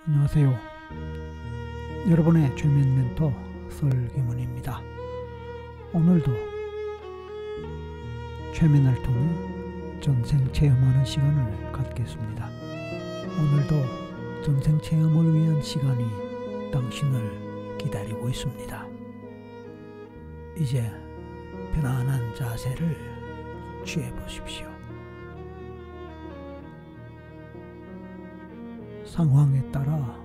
안녕하세요. 여러분의 최면 멘토 설기문입니다. 오늘도 최면을 통해 전생 체험하는 시간을 갖겠습니다. 오늘도 전생 체험을 위한 시간이 당신을 기다리고 있습니다. 이제 편안한 자세를 취해 보십시오. 상황에 따라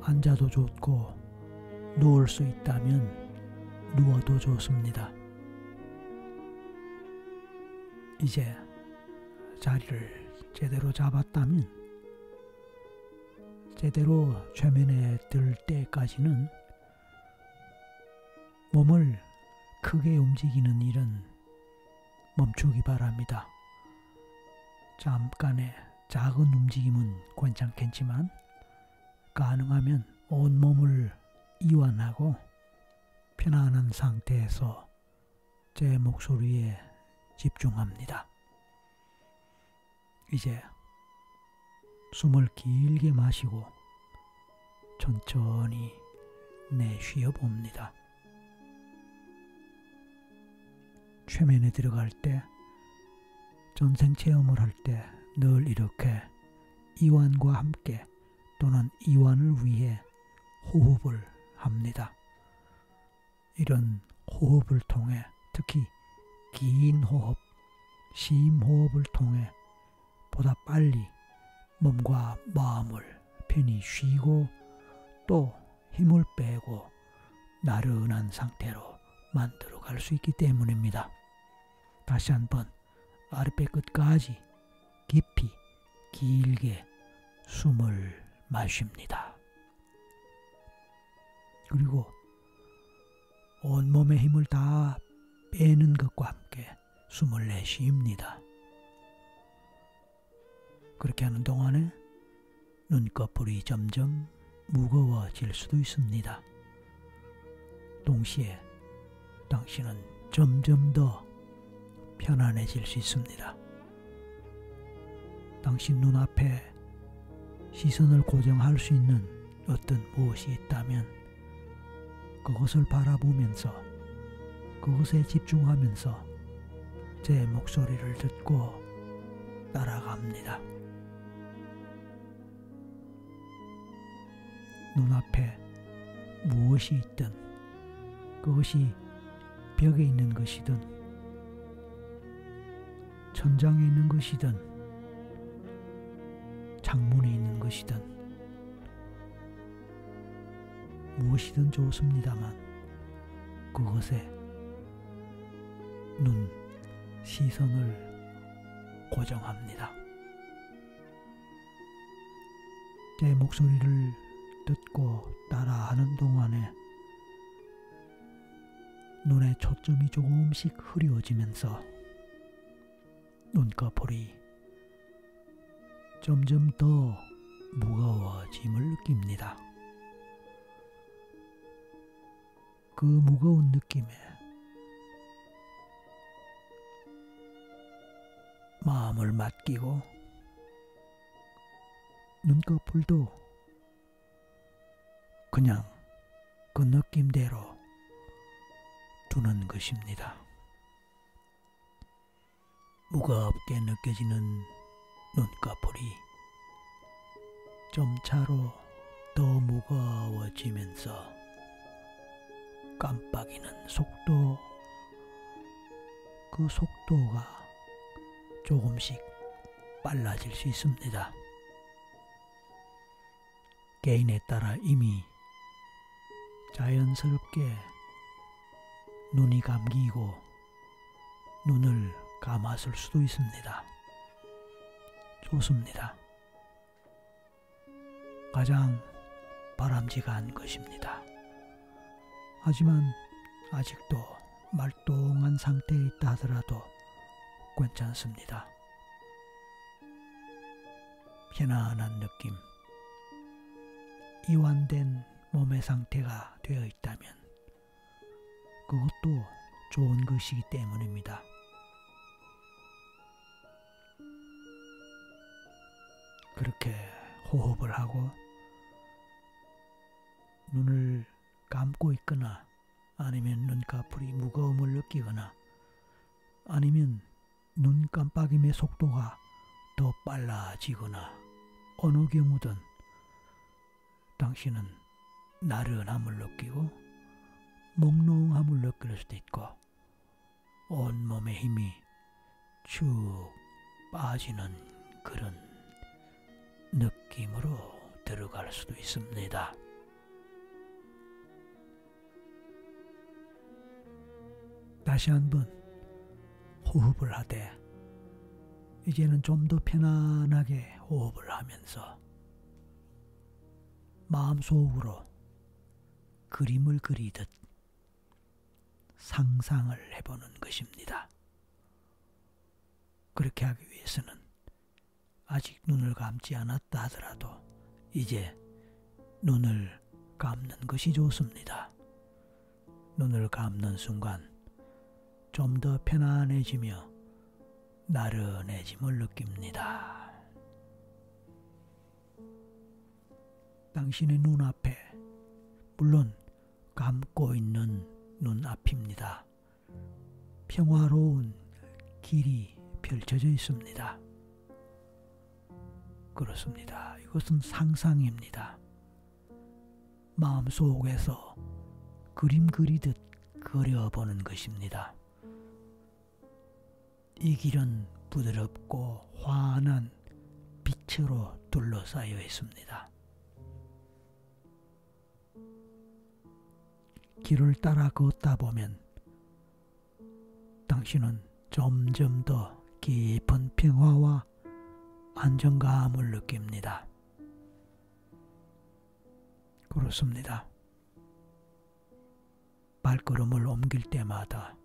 앉아도 좋고 누울 수 있다면 누워도 좋습니다. 이제 자리를 제대로 잡았다면 제대로 최면에 들 때까지는 몸을 크게 움직이는 일은 멈추기 바랍니다. 잠깐의 작은 움직임은 괜찮겠지만 가능하면 온몸을 이완하고 편안한 상태에서 제 목소리에 집중합니다. 이제 숨을 길게 마시고 천천히 내쉬어 봅니다. 최면에 들어갈 때, 전생 체험을 할 때 늘 이렇게 이완과 함께 또는 이완을 위해 호흡을 합니다. 이런 호흡을 통해 특히 긴 호흡, 심호흡을 통해 보다 빨리 몸과 마음을 편히 쉬고 또 힘을 빼고 나른한 상태로 만들어 갈 수 있기 때문입니다. 다시 한번 아랫배 끝까지 깊이 길게 숨을 마십니다. 그리고 온몸의 힘을 다 빼는 것과 함께 숨을 내쉽니다. 그렇게 하는 동안에 눈꺼풀이 점점 무거워질 수도 있습니다. 동시에 당신은 점점 더 편안해질 수 있습니다. 당신 눈앞에 시선을 고정할 수 있는 어떤 무엇이 있다면 그것을 바라보면서 그것에 집중하면서 제 목소리를 듣고 따라갑니다. 눈앞에 무엇이 있든 그것이 벽에 있는 것이든 천장에 있는 것이든 창문에 있는 것이든 무엇이든 좋습니다만 그것에 시선을 고정합니다. 제 목소리를 듣고 따라하는 동안에 눈의 초점이 조금씩 흐려지면서 눈꺼풀이 점점 더 무거워짐을 느낍니다. 그 무거운 느낌에 마음을 맡기고 눈꺼풀도 그냥 그 느낌대로 두는 것입니다. 무겁게 느껴지는 눈꺼풀이 점차로 더 무거워지면서 깜빡이는 속도, 그 속도가 조금씩 빨라질 수 있습니다. 개인에 따라 이미 자연스럽게 눈이 감기고 눈을 감았을 수도 있습니다. 좋습니다. 가장 바람직한 것입니다. 하지만 아직도 말똥한 상태에 있다 하더라도 괜찮습니다. 편안한 느낌, 이완된 몸의 상태가 되어 있다면 그것도 좋은 것이기 때문입니다. 그렇게 호흡을 하고 눈을 감고 있거나 아니면 눈꺼풀이 무거움을 느끼거나 아니면 눈 깜빡임의 속도가 더 빨라지거나 어느 경우든 당신은 나른함을 느끼고 몽롱함을 느낄 수도 있고 온몸의 힘이 축 빠지는 그런 느낌으로 들어갈 수도 있습니다. 다시 한번 호흡을 하되 이제는 좀 더 편안하게 호흡을 하면서 마음속으로 그림을 그리듯 상상을 해보는 것입니다. 그렇게 하기 위해서는 아직 눈을 감지 않았다 하더라도 이제 눈을 감는 것이 좋습니다. 눈을 감는 순간 좀 더 편안해지며 나른해짐을 느낍니다. 당신의 눈앞에 물론 감고 있는 눈앞입니다. 평화로운 길이 펼쳐져 있습니다. 그렇습니다. 이것은 상상입니다. 마음속에서 그림 그리듯 그려보는 것입니다. 이 길은 부드럽고 환한 빛으로 둘러싸여 있습니다. 길을 따라 걷다 보면 당신은 점점 더 깊은 평화와 안정감을 느낍니다. 그렇습니다. 발걸음을 옮길 때마다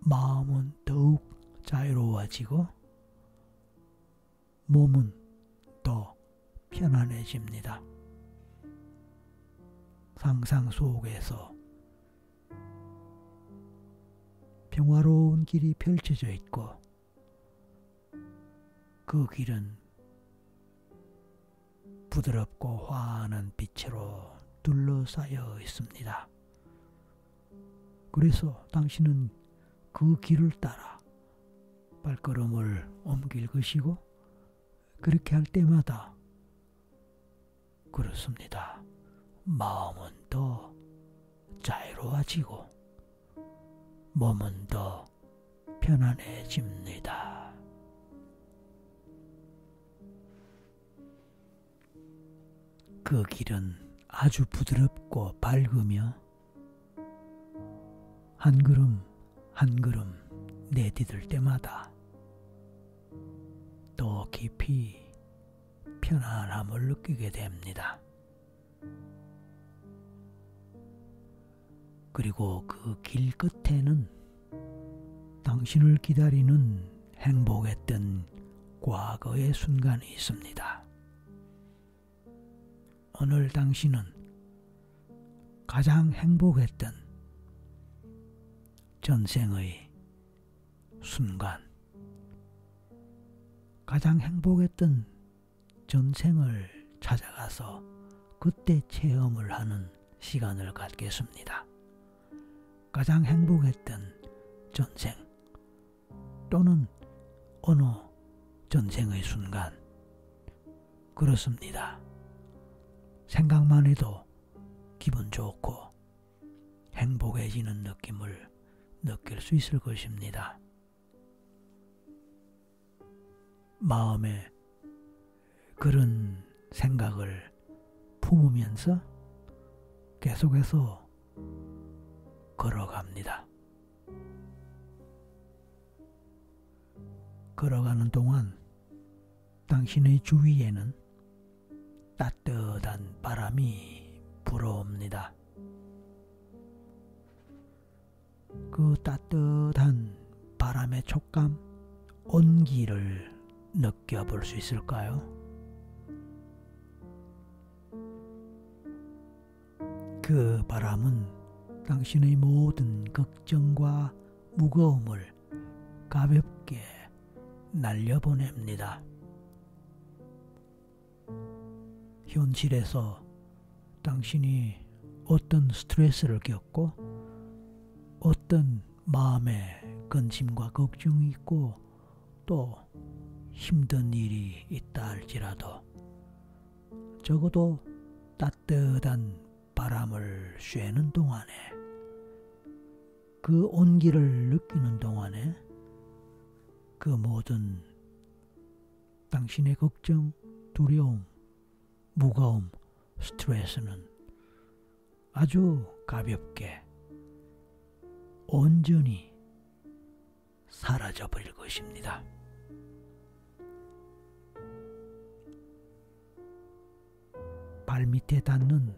마음은 더욱 자유로워지고 몸은 더 편안해집니다. 상상 속에서 평화로운 길이 펼쳐져 있고 그 길은 부드럽고 환한 빛으로 둘러싸여 있습니다. 그래서 당신은 그 길을 따라 발걸음을 옮길 것이고 그렇게 할 때마다 그렇습니다. 마음은 더 자유로워지고 몸은 더 편안해집니다. 그 길은 아주 부드럽고 밝으며 한 걸음 한 걸음 내디딜 때마다 더 깊이 편안함을 느끼게 됩니다. 그리고 그 길 끝에는 당신을 기다리는 행복했던 과거의 순간이 있습니다. 오늘 당신은 가장 행복했던 전생의 순간, 가장 행복했던 전생을 찾아가서 그때 체험을 하는 시간을 갖겠습니다. 가장 행복했던 전생 또는 어느 전생의 순간, 그렇습니다. 생각만 해도 기분 좋고 행복해지는 느낌을 느낄 수 있을 것입니다. 마음에 그런 생각을 품으면서 계속해서 걸어갑니다. 걸어가는 동안 당신의 주위에는 따뜻한 바람이 불어옵니다. 그 따뜻한 바람의 촉감, 온기를 느껴볼 수 있을까요? 그 바람은 당신의 모든 걱정과 무거움을 가볍게 날려보냅니다. 현실에서 당신이 어떤 스트레스를 겪고 어떤 마음에 근심과 걱정이 있고 또 힘든 일이 있다 할지라도 적어도 따뜻한 바람을 쐬는 동안에 그 온기를 느끼는 동안에 그 모든 당신의 걱정, 두려움, 무거움, 스트레스는 아주 가볍게 온전히 사라져버릴 것입니다. 발밑에 닿는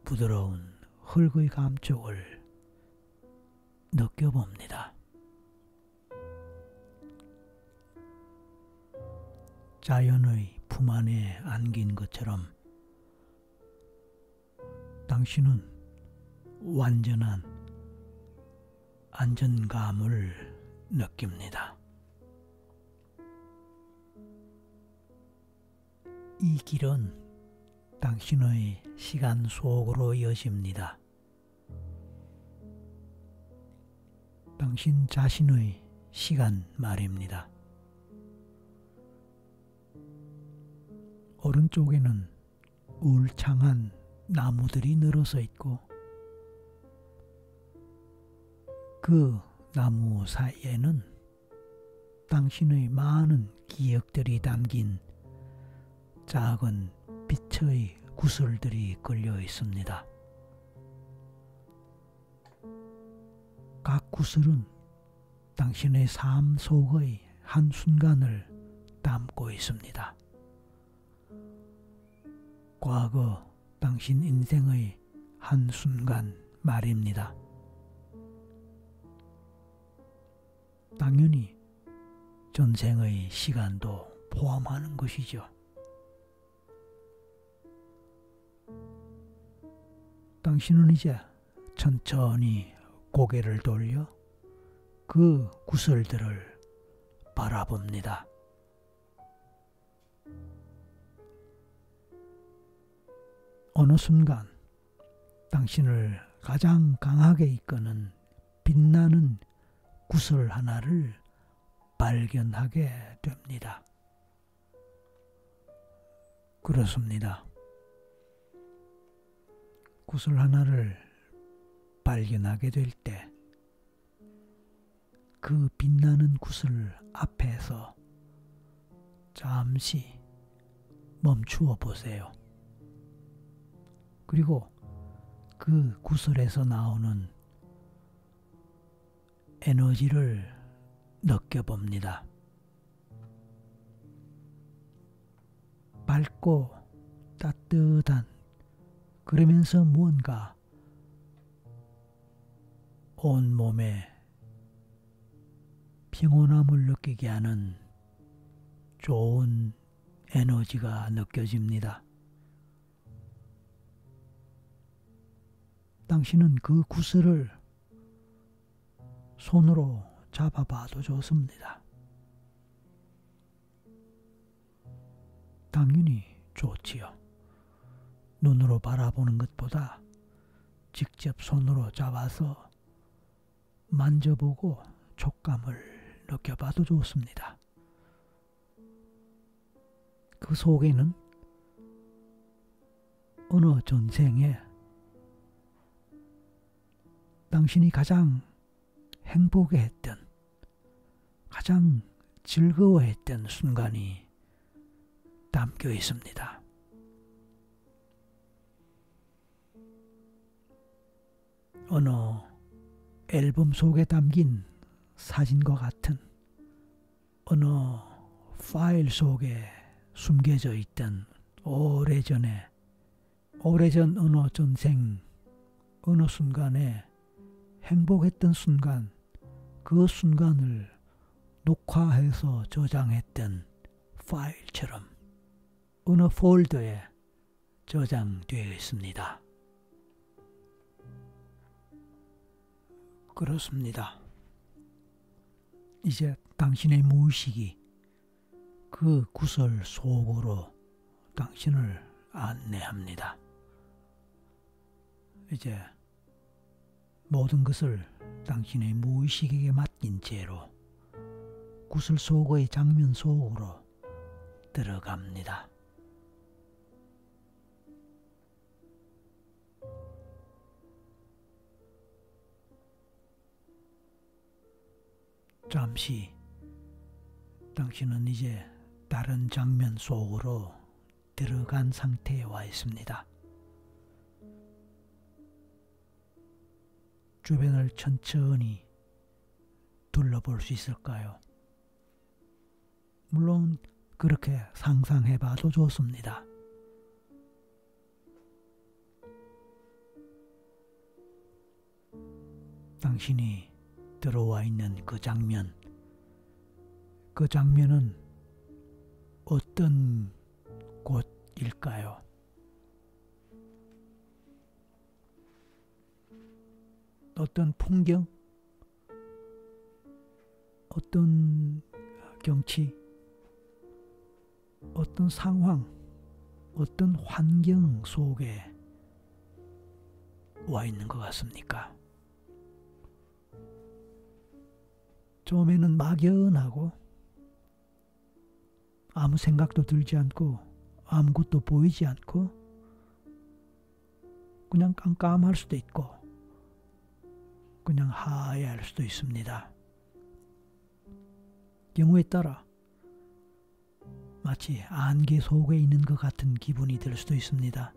부드러운 흙의 감촉을 느껴봅니다. 자연의 품 안에 안긴 것처럼 당신은 완전한 안전감을 느낍니다. 이 길은 당신의 시간 속으로 이어집니다. 당신 자신의 시간 말입니다. 오른쪽에는 울창한 나무들이 늘어서 있고 그 나무 사이에는 당신의 많은 기억들이 담긴 작은 빛의 구슬들이 걸려 있습니다. 각 구슬은 당신의 삶 속의 한순간을 담고 있습니다. 과거 당신 인생의 한순간 말입니다. 당연히 전생의 시간도 포함하는 것이죠. 당신은 이제 천천히 고개를 돌려 그 구슬들을 바라봅니다. 어느 순간 당신을 가장 강하게 이끄는 빛나는 구슬 하나를 발견하게 됩니다. 그렇습니다. 구슬 하나를 발견하게 될 때 그 빛나는 구슬 앞에서 잠시 멈추어 보세요. 그리고 그 구슬에서 나오는 에너지를 느껴봅니다. 밝고 따뜻한, 그러면서 무언가 온몸에 평온함을 느끼게 하는 좋은 에너지가 느껴집니다. 당신은 그 구슬을 손으로 잡아봐도 좋습니다. 당연히 좋지요. 눈으로 바라보는 것보다 직접 손으로 잡아서 만져보고 촉감을 느껴봐도 좋습니다. 그 속에는 어느 전생에 당신이 가장 행복해했던, 가장 즐거워했던 순간이 담겨 있습니다. 어느 앨범 속에 담긴 사진과 같은, 어느 파일 속에 숨겨져 있던 오래전 어느 전생 어느 순간에 행복했던 순간, 그 순간을 녹화해서 저장했던 파일처럼 어느 폴더에 저장되어 있습니다. 그렇습니다. 이제 당신의 무의식이 그 구슬 속으로 당신을 안내합니다. 이제 모든 것을 당신의 무의식에게 맡긴 채로 구슬 속의 장면 속으로 들어갑니다. 잠시 당신은 이제 다른 장면 속으로 들어간 상태에 와 있습니다. 주변을 천천히 둘러볼 수 있을까요? 물론 그렇게 상상해봐도 좋습니다. 당신이 들어와 있는 그 장면은 어떤 곳일까요? 어떤 풍경? 어떤 경치? 어떤 상황? 어떤 환경 속에 와 있는 것 같습니까? 처음에는 막연하고 아무 생각도 들지 않고 아무것도 보이지 않고 그냥 깜깜할 수도 있고 그냥 하얘할 수도 있습니다. 경우에 따라 마치 안개 속에 있는 것 같은 기분이 들 수도 있습니다.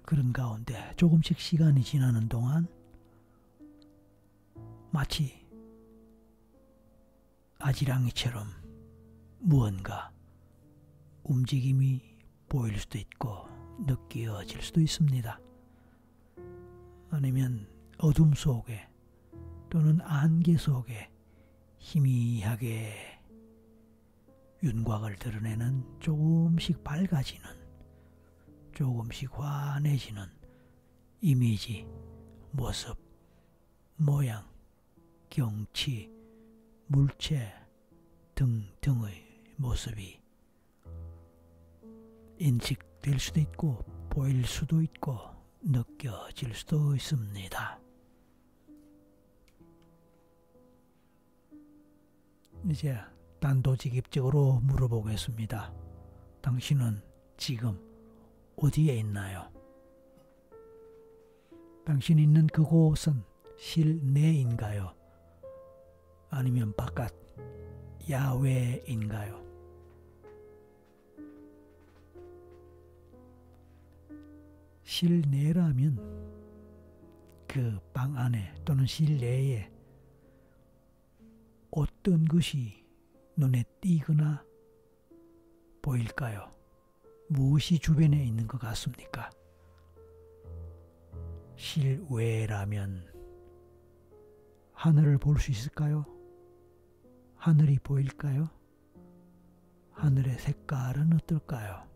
그런 가운데 조금씩 시간이 지나는 동안 마치 아지랑이처럼 무언가 움직임이 보일 수도 있고 느껴질 수도 있습니다. 아니면 어둠 속에 또는 안개 속에 희미하게 윤곽을 드러내는 조금씩 밝아지는, 조금씩 환해지는 이미지, 모습, 모양, 경치, 물체 등등의 모습이 인식될 수도 있고 보일 수도 있고 느껴질 수도 있습니다. 이제 단도직입적으로 물어보겠습니다. 당신은 지금 어디에 있나요? 당신이 있는 그곳은 실내인가요? 아니면 바깥, 야외인가요? 실내라면 그 방 안에 또는 실내에 어떤 것이 눈에 띄거나 보일까요? 무엇이 주변에 있는 것 같습니까? 실외라면 하늘을 볼 수 있을까요? 하늘이 보일까요? 하늘의 색깔은 어떨까요?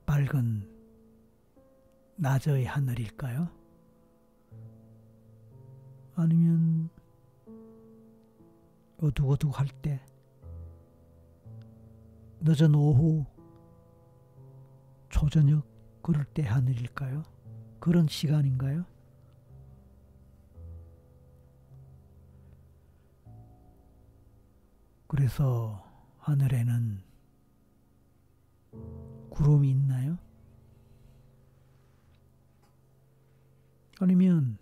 밝은 낮의 하늘일까요? 아니면 어둑어둑할 때 늦은 오후 초저녁 그럴 때 하늘일까요? 그런 시간인가요? 그래서 하늘에는 구름이 있나요? 아니면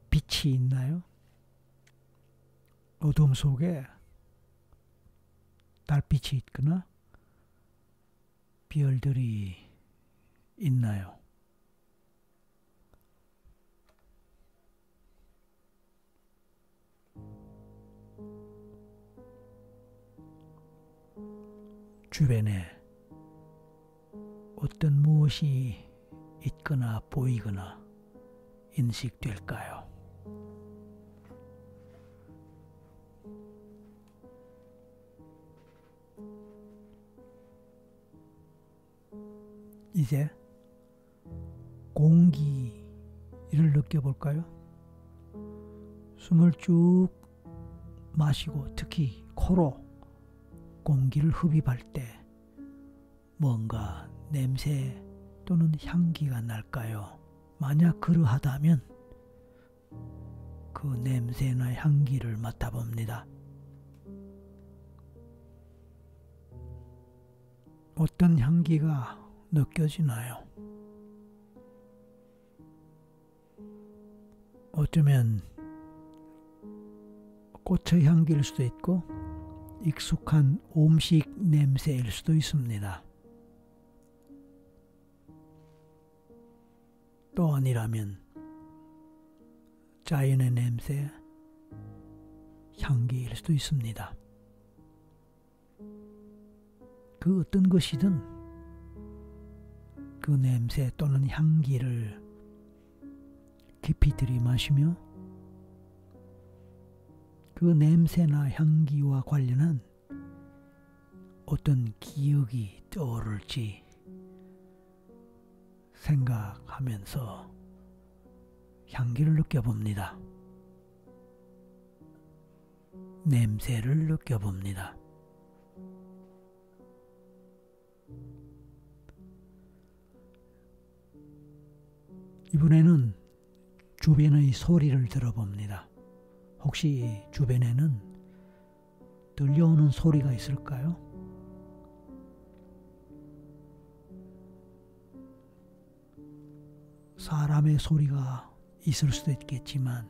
빛이 있나요? 어둠 속에 달빛이 있거나 별들이 있나요? 주변에 어떤 무엇이 있거나 보이거나 인식될까요? 이제 공기를 느껴볼까요? 숨을 쭉 마시고 특히 코로 공기를 흡입할 때 뭔가 냄새 또는 향기가 날까요? 만약 그러하다면 그 냄새나 향기를 맡아봅니다. 어떤 향기가 느껴지나요? 어쩌면 꽃의 향기일 수도 있고 익숙한 음식 냄새일 수도 있습니다. 또 아니라면 자연의 냄새, 향기일 수도 있습니다. 그 어떤 것이든 그 냄새 또는 향기를 깊이 들이마시며 그 냄새나 향기와 관련한 어떤 기억이 떠오를지 생각하면서 향기를 느껴봅니다. 냄새를 느껴봅니다. 이번에는 주변의 소리를 들어봅니다. 혹시 주변에는 들려오는 소리가 있을까요? 사람의 소리가 있을 수도 있겠지만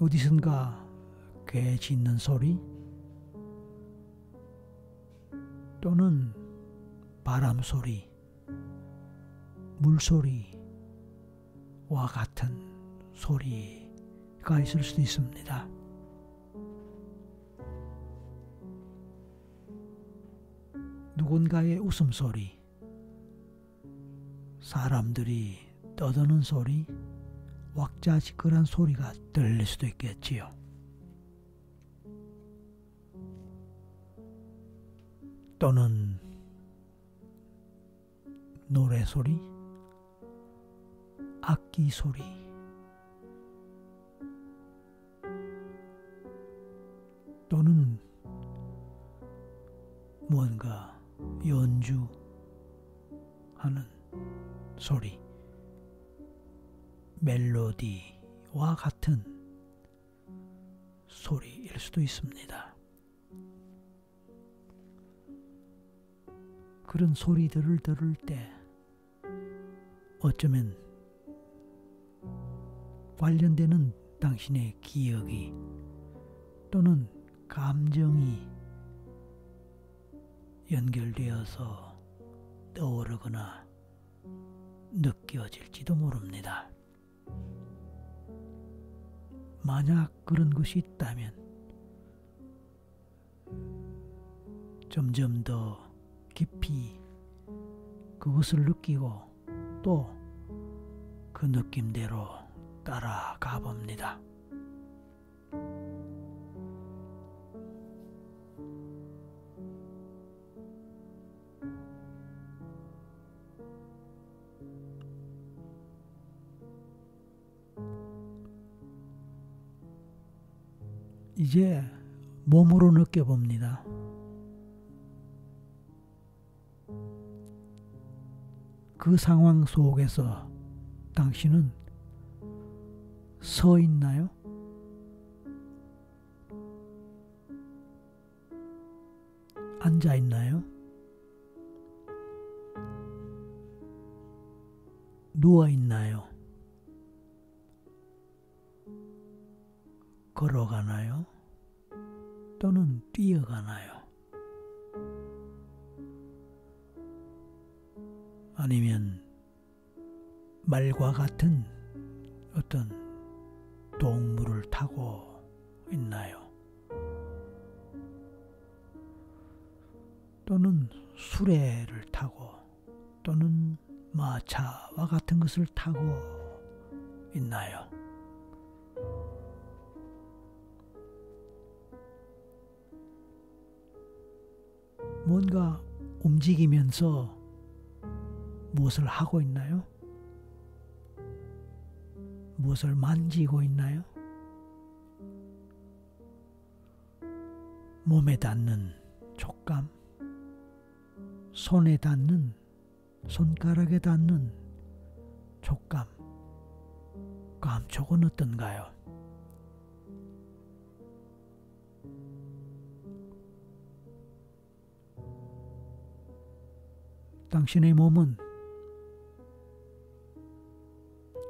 어디선가 개 짖는 소리 또는 바람 소리, 물소리와 같은 소리가 있을 수도 있습니다. 누군가의 웃음소리, 사람들이 떠드는 소리, 왁자지껄한 소리가 들릴 수도 있겠지요. 또는 노래소리, 악기 소리, 또는 뭔가 연주하는 소리, 멜로디와 같은 소리일 수도 있습니다. 그런 소리들을 들을 때 어쩌면 관련되는 당신의 기억이 또는 감정이 연결되어서 떠오르거나 느껴질지도 모릅니다. 만약 그런 것이 있다면 점점 더 깊이 그것을 느끼고 또 그 느낌대로 따라가 봅니다. 이제 몸으로 느껴봅니다. 그 상황 속에서 당신은 서 있나요? 앉아 있나요? 누워 있나요? 걸어가나요? 또는 뛰어가나요? 아니면 말과 같은 어떤 동물을 타고 있나요? 또는 수레를 타고 또는 마차와 같은 것을 타고 있나요? 뭔가 움직이면서 무엇을 하고 있나요? 무엇을 만지고 있나요? 몸에 닿는 촉감, 손에 닿는, 손가락에 닿는 촉감, 감촉은 어떤가요? 당신의 몸은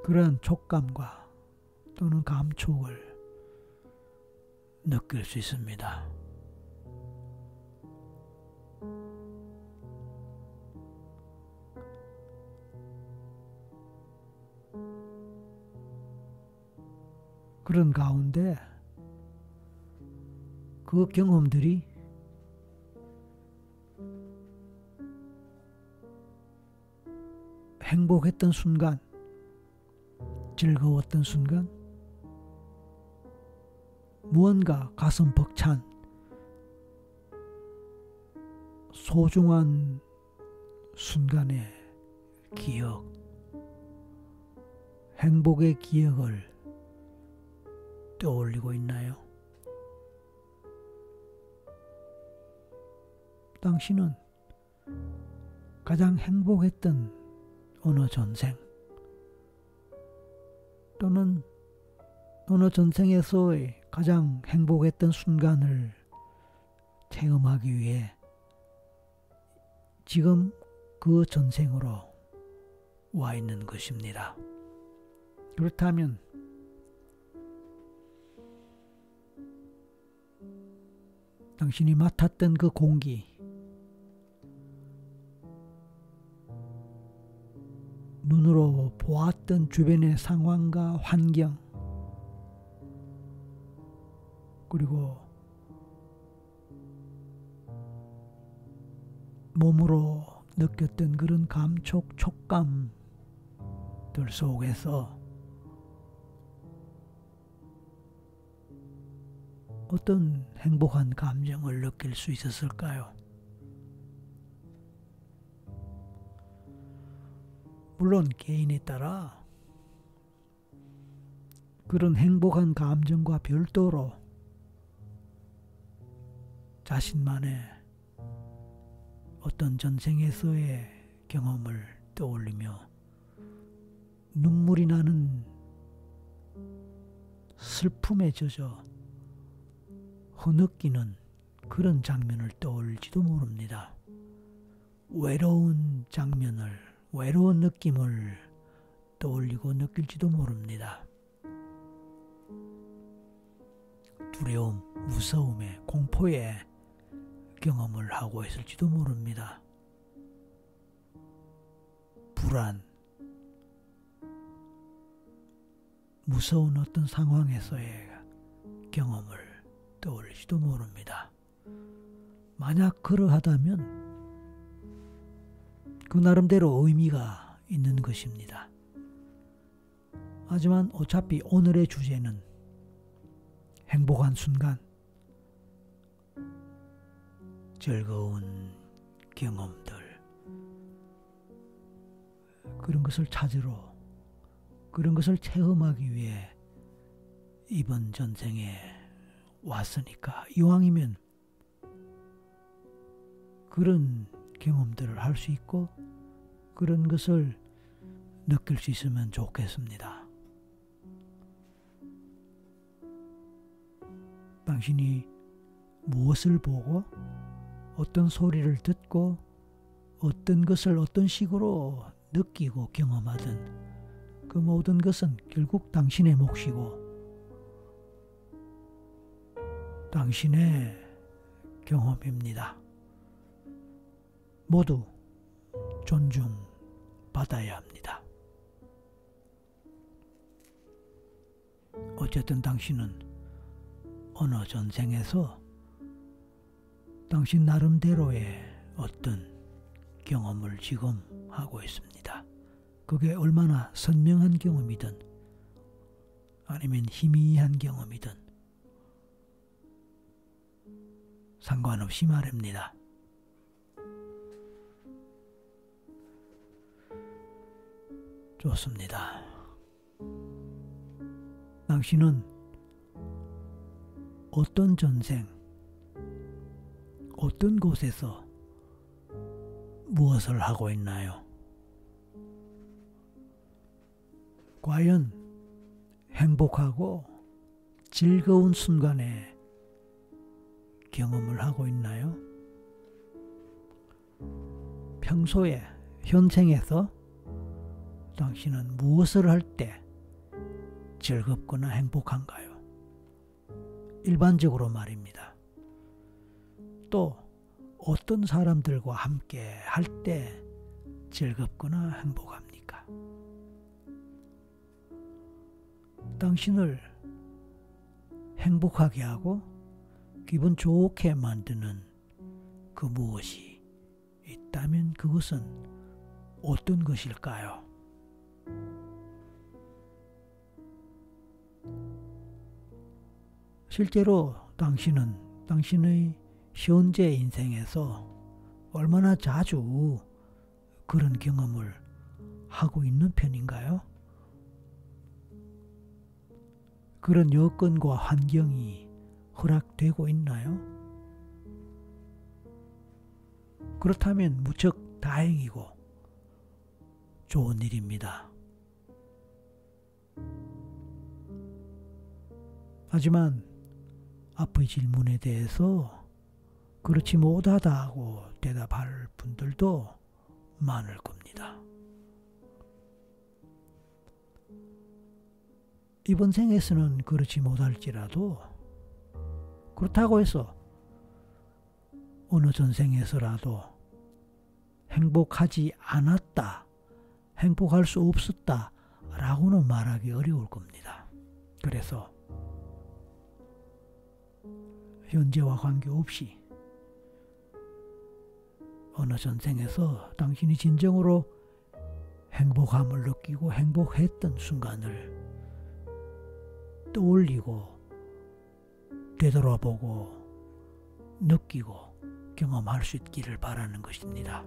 그러한 촉감과 또는 감촉을 느낄 수 있습니다. 그런 가운데 그 경험들이 행복했던 순간, 즐거웠던 순간, 무언가 가슴 벅찬 소중한 순간의 기억, 행복의 기억을 떠올리고 있나요? 당신은 가장 행복했던 어느 전생 또는 어느 전생에서의 가장 행복했던 순간을 체험하기 위해 지금 그 전생으로 와 있는 것입니다. 그렇다면 당신이 맡았던 그 공기, 눈으로 보았던 주변의 상황과 환경, 그리고 몸으로 느꼈던 그런 감촉, 촉감들 속에서 어떤 행복한 감정을 느낄 수 있었을까요? 물론 개인에 따라 그런 행복한 감정과 별도로 자신만의 어떤 전생에서의 경험을 떠올리며 눈물이 나는 슬픔에 젖어 흐느끼는 그런 장면을 떠올릴지도 모릅니다. 외로운 장면을, 외로운 느낌을 떠올리고 느낄지도 모릅니다. 두려움, 무서움에, 공포에 경험을 하고 있을지도 모릅니다. 불안, 무서운 어떤 상황에서의 경험을 떠올릴지도 모릅니다. 만약 그러하다면 그 나름대로 의미가 있는 것입니다. 하지만 어차피 오늘의 주제는 행복한 순간, 즐거운 경험들, 그런 것을 찾으러, 그런 것을 체험하기 위해 이번 전생에 왔으니까 이왕이면 그런 경험들을 할 수 있고 그런 것을 느낄 수 있으면 좋겠습니다. 당신이 무엇을 보고 어떤 소리를 듣고 어떤 것을 어떤 식으로 느끼고 경험하든 그 모든 것은 결국 당신의 몫이고 당신의 경험입니다. 모두 존중받아야 합니다. 어쨌든 당신은 어느 전생에서 당신 나름대로의 어떤 경험을 지금 하고 있습니다. 그게 얼마나 선명한 경험이든 아니면 희미한 경험이든 상관없이 말입니다. 좋습니다. 당신은 어떤 전생, 어떤 곳에서 무엇을 하고 있나요? 과연 행복하고 즐거운 순간에 경험을 하고 있나요? 평소에 현생에서 당신은 무엇을 할 때 즐겁거나 행복한가요? 일반적으로 말입니다. 또 어떤 사람들과 함께 할 때 즐겁거나 행복합니까? 당신을 행복하게 하고 기분 좋게 만드는 그 무엇이 있다면 그것은 어떤 것일까요? 실제로 당신은 당신의 현재 인생에서 얼마나 자주 그런 경험을 하고 있는 편인가요? 그런 여건과 환경이 허락되고 있나요? 그렇다면 무척 다행이고 좋은 일입니다. 하지만 앞의 질문에 대해서 그렇지 못하다고 대답할 분들도 많을 겁니다. 이번 생에서는 그렇지 못할지라도 그렇다고 해서 어느 전생에서라도 행복하지 않았다, 행복할 수 없었다 라고는 말하기 어려울 겁니다. 그래서 현재와 관계없이 어느 전생에서 당신이 진정으로 행복함을 느끼고 행복했던 순간을 떠올리고 되돌아보고 느끼고 경험할 수 있기를 바라는 것입니다.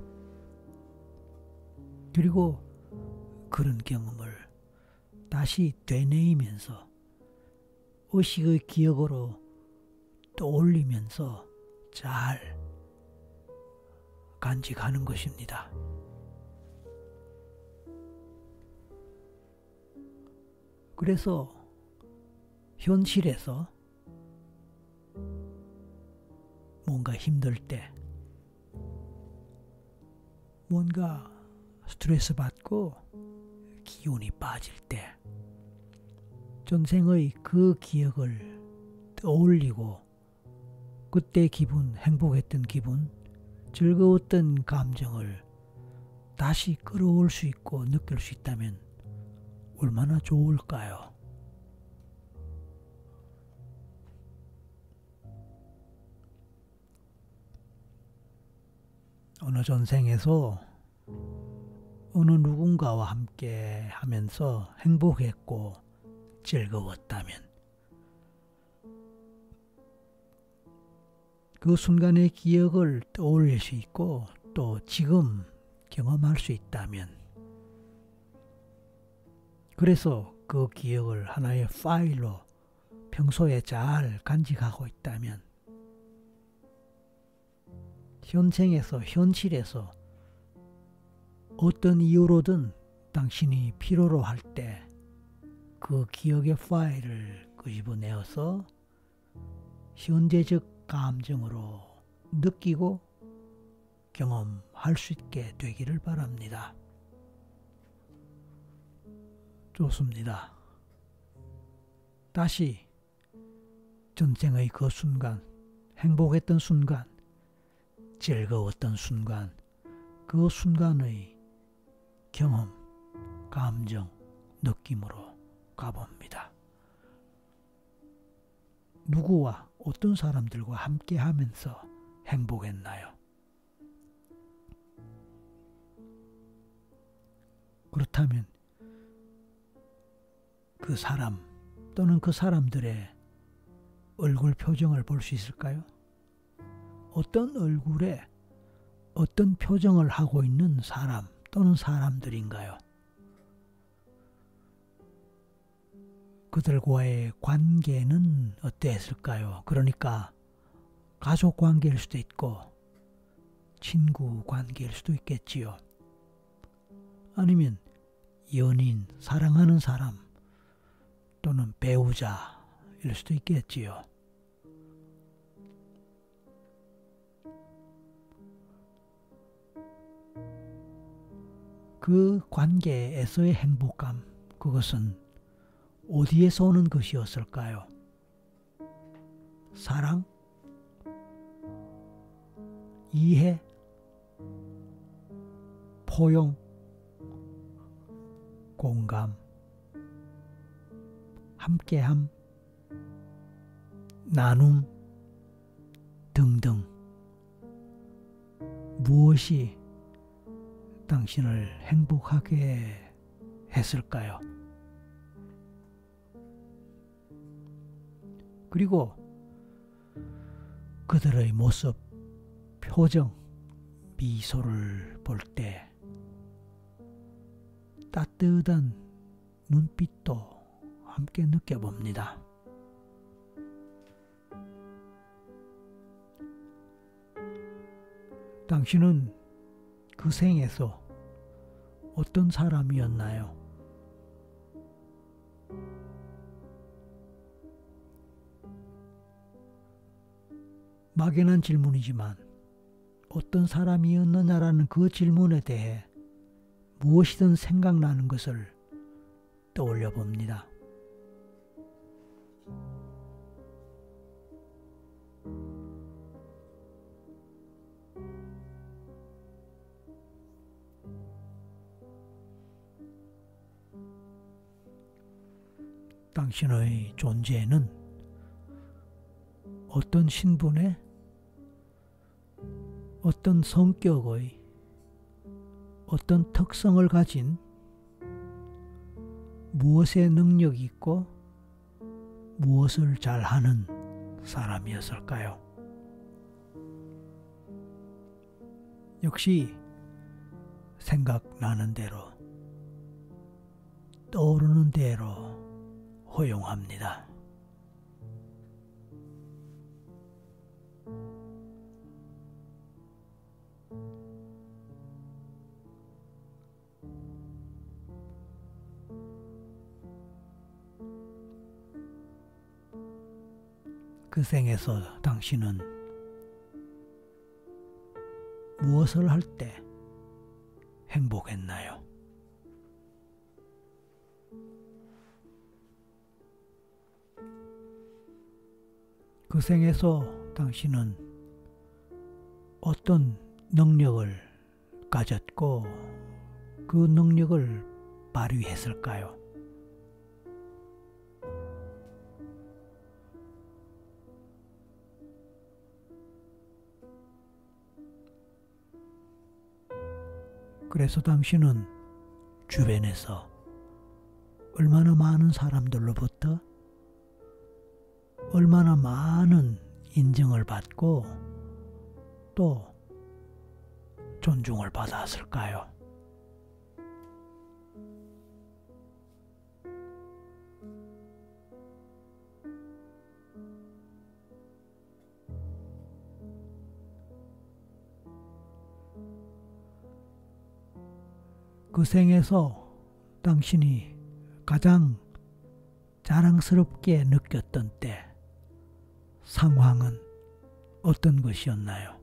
그리고 그런 경험을 다시 되뇌이면서 의식의 기억으로 떠올리면서 잘 간직하는 것입니다. 그래서 현실에서 뭔가 힘들 때, 뭔가 스트레스 받고 기운이 빠질 때, 전생의 그 기억을 떠올리고 그때 기분, 행복했던 기분, 즐거웠던 감정을 다시 끌어올 수 있고 느낄 수 있다면 얼마나 좋을까요? 어느 전생에서 어느 누군가와 함께 하면서 행복했고 즐거웠다면 그 순간의 기억을 떠올릴 수 있고 또 지금 경험할 수 있다면, 그래서 그 기억을 하나의 파일로 평소에 잘 간직하고 있다면 현생에서 현실에서 어떤 이유로든 당신이 필요로 할 때 그 기억의 파일을 끄집어내어서 현재적 감정으로 느끼고 경험할 수 있게 되기를 바랍니다. 좋습니다. 다시 전생의 그 순간, 행복했던 순간, 즐거웠던 순간, 그 순간의 경험, 감정, 느낌으로 가봅니다. 누구와 어떤 사람들과 함께 하면서 행복했나요? 그렇다면 그 사람 또는 그 사람들의 얼굴 표정을 볼 수 있을까요? 어떤 얼굴에 어떤 표정을 하고 있는 사람 또는 사람들인가요? 그들과의 관계는 어땠을까요? 그러니까 가족 관계일 수도 있고 친구 관계일 수도 있겠지요. 아니면 연인, 사랑하는 사람 또는 배우자일 수도 있겠지요. 그 관계에서의 행복감, 그것은 어디에서 오는 것이었을까요? 사랑? 이해? 포용? 공감? 함께함? 나눔? 등등. 무엇이 당신을 행복하게 했을까요? 그리고 그들의 모습, 표정, 미소를 볼 때 따뜻한 눈빛도 함께 느껴봅니다. 당신은 그 생에서 어떤 사람이었나요? 막연한 질문이지만 어떤 사람이었느냐라는 그 질문에 대해 무엇이든 생각나는 것을 떠올려 봅니다. 당신의 존재는 어떤 신분의, 어떤 성격의, 어떤 특성을 가진 무엇에 능력이 있고 무엇을 잘하는 사람이었을까요? 역시 생각나는 대로, 떠오르는 대로 허용합니다. 그 생에서 당신은 무엇을 할 때 행복했나요? 그 생에서 당신은 어떤 능력을 가졌고 그 능력을 발휘했을까요? 그래서 당신은 주변에서 얼마나 많은 사람들로부터 얼마나 많은 인정을 받고 또 존중을 받았을까요? 그 생에서 당신이 가장 자랑스럽게 느꼈던 때, 상황은 어떤 것이었나요?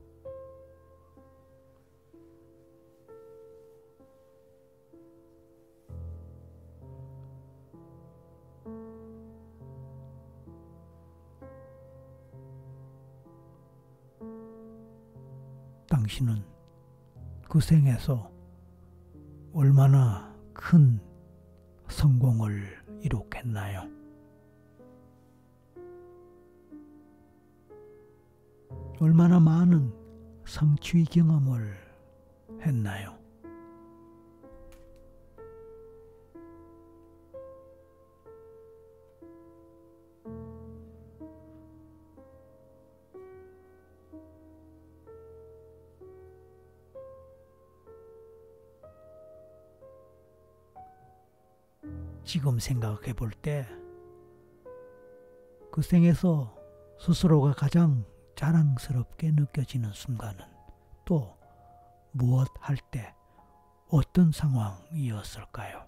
당신은 그 생에서 얼마나 큰 성공을 이룩했나요? 얼마나 많은 성취 경험을 했나요? 지금 생각해 볼 때 그 생에서 스스로가 가장 자랑스럽게 느껴지는 순간은 또 무엇 할 때 어떤 상황이었을까요?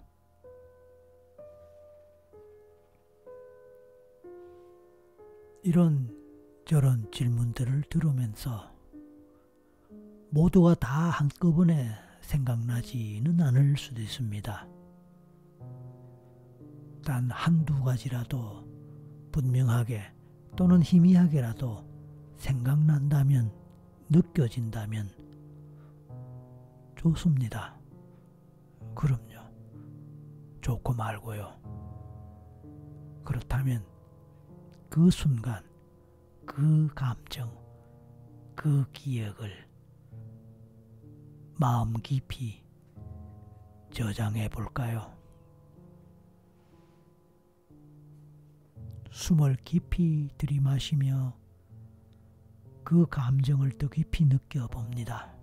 이런 저런 질문들을 들으면서 모두가 다 한꺼번에 생각나지는 않을 수도 있습니다. 단 한두 가지라도 분명하게 또는 희미하게라도 생각난다면, 느껴진다면 좋습니다. 그럼요. 좋고 말고요. 그렇다면 그 순간, 그 감정, 그 기억을 마음 깊이 저장해 볼까요? 숨을 깊이 들이마시며 그 감정을 더 깊이 느껴봅니다.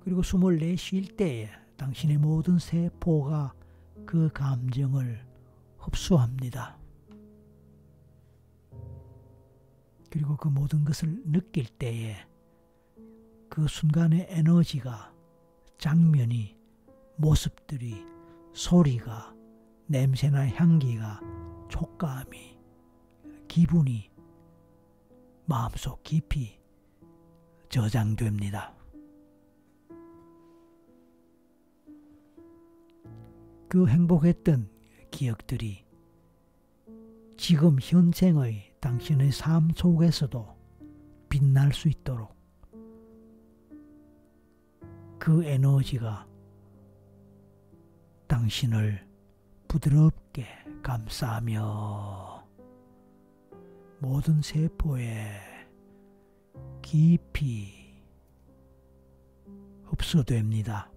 그리고 숨을 내쉴 때에 당신의 모든 세포가 그 감정을 흡수합니다. 그리고 그 모든 것을 느낄 때에 그 순간의 에너지가, 장면이, 모습들이, 소리가, 냄새나 향기가, 촉감이, 기분이 마음속 깊이 저장됩니다. 그 행복했던 기억들이 지금 현생의 당신의 삶 속에서도 빛날 수 있도록 그 에너지가 당신을 부드럽게 감싸며 모든 세포에 깊이 흡수됩니다.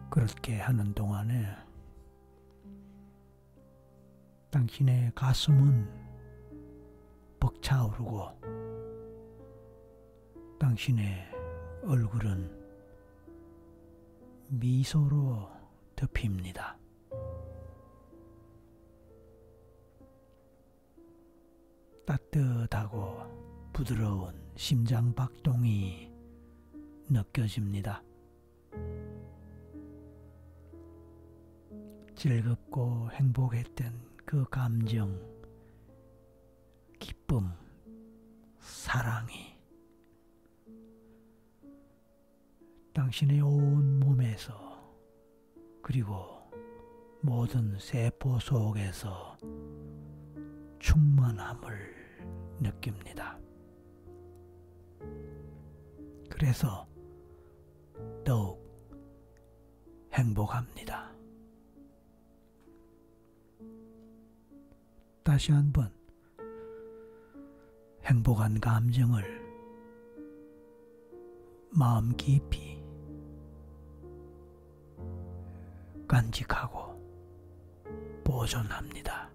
그렇게 하는 동안에 당신의 가슴은 벅차오르고 당신의 얼굴은 미소로 덮입니다. 따뜻하고 부드러운 심장 박동이 느껴집니다. 즐겁고 행복했던 그 감정, 기쁨, 사랑이 당신의 온 몸에서 그리고 모든 세포 속에서 충만함을 느낍니다. 그래서 더욱 행복합니다. 다시 한번 행복한 감정을 마음 깊이 간직하고 보존합니다.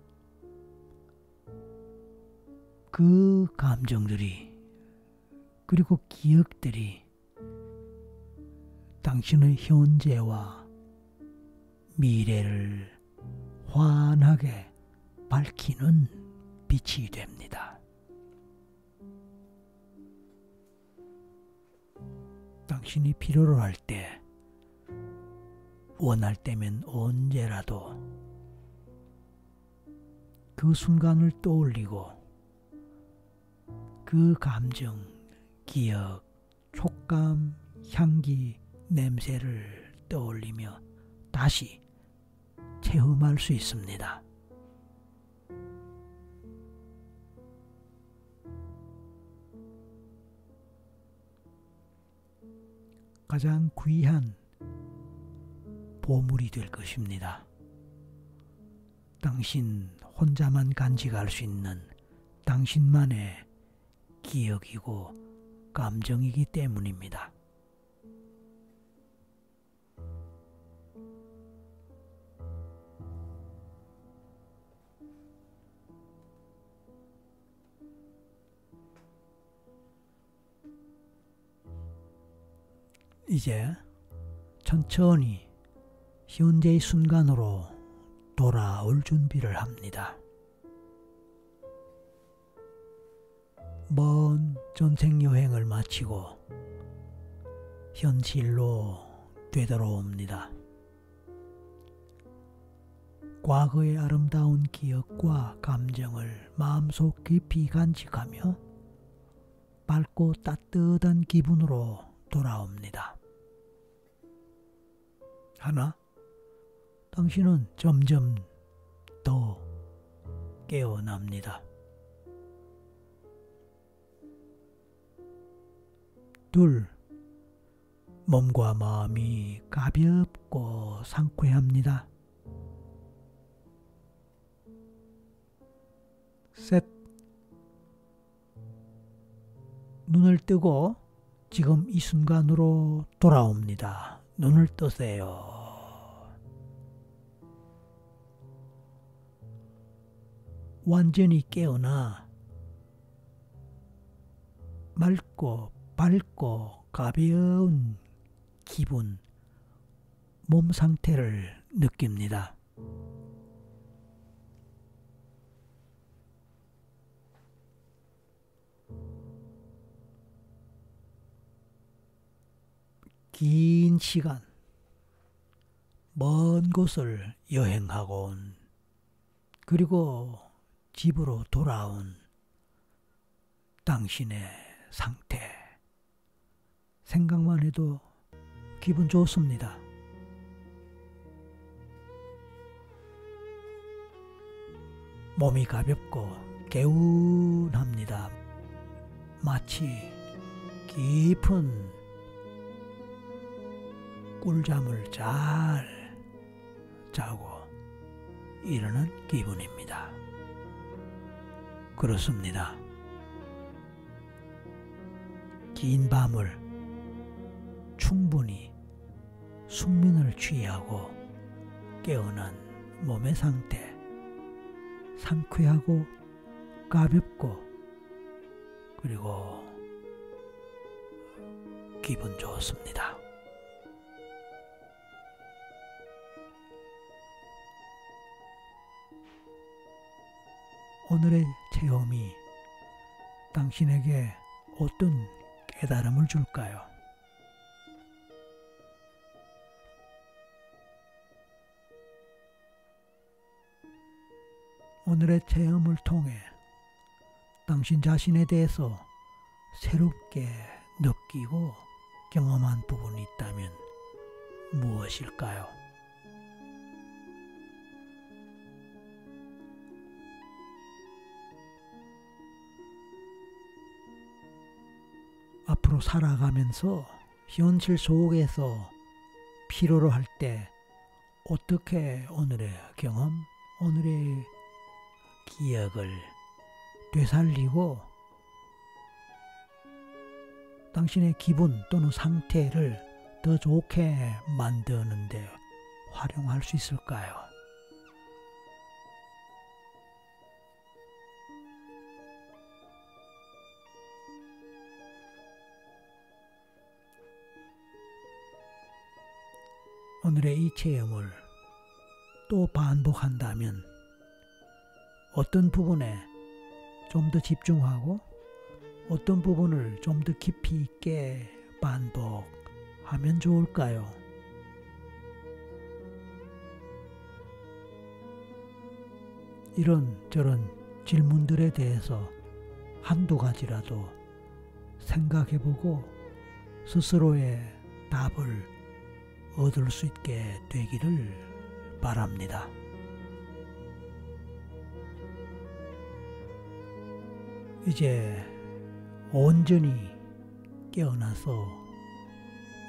그 감정들이 그리고 기억들이 당신의 현재와 미래를 환하게 밝히는 빛이 됩니다. 당신이 필요로 할 때, 원할 때면 언제라도 그 순간을 떠올리고 그 감정, 기억, 촉감, 향기, 냄새를 떠올리며 다시 체험할 수 있습니다. 가장 귀한 보물이 될 것입니다. 당신 혼자만 간직할 수 있는 당신만의 기억이고 감정이기 때문입니다. 이제 천천히 현재의 순간으로 돌아올 준비를 합니다. 먼 전생 여행을 마치고 현실로 되돌아옵니다. 과거의 아름다운 기억과 감정을 마음속 깊이 간직하며 밝고 따뜻한 기분으로 돌아옵니다. 하나, 당신은 점점 더 깨어납니다. 둘, 몸과 마음이 가볍고 상쾌합니다. 셋, 눈을 뜨고 지금 이 순간으로 돌아옵니다. 눈을 뜨세요. 완전히 깨어나 맑고 밝고 가벼운 기분, 몸 상태를 느낍니다. 긴 시간 먼 곳을 여행하고 온, 그리고 집으로 돌아온 당신의 상태, 생각만 해도 기분 좋습니다. 몸이 가볍고 개운합니다. 마치 깊은 꿀잠을 잘 자고 일어난 기분입니다. 그렇습니다. 긴 밤을 충분히 숙면을 취하고 깨어난 몸의 상태, 상쾌하고 가볍고 그리고 기분 좋습니다. 오늘의 체험이 당신에게 어떤 깨달음을 줄까요? 오늘의 체험을 통해 당신 자신에 대해서 새롭게 느끼고 경험한 부분이 있다면 무엇일까요? 앞으로 살아가면서 현실 속에서 필요로 할 때 어떻게 오늘의 경험, 오늘의 기억을 되살리고 당신의 기분 또는 상태를 더 좋게 만드는 데 활용할 수 있을까요? 오늘의 이 체험을 또 반복한다면 어떤 부분에 좀 더 집중하고 어떤 부분을 좀 더 깊이 있게 반복하면 좋을까요? 이런저런 질문들에 대해서 한두 가지라도 생각해보고 스스로의 답을 얻을 수 있게 되기를 바랍니다. 이제 온전히 깨어나서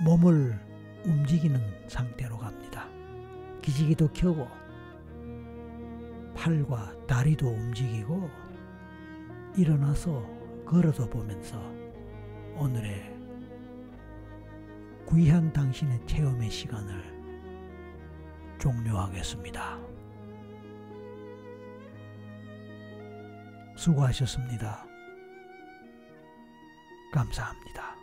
몸을 움직이는 상태로 갑니다. 기지개도 켜고 팔과 다리도 움직이고 일어나서 걸어도 보면서 오늘의 귀한 당신의 체험의 시간을 종료하겠습니다. 수고하셨습니다. 감사합니다.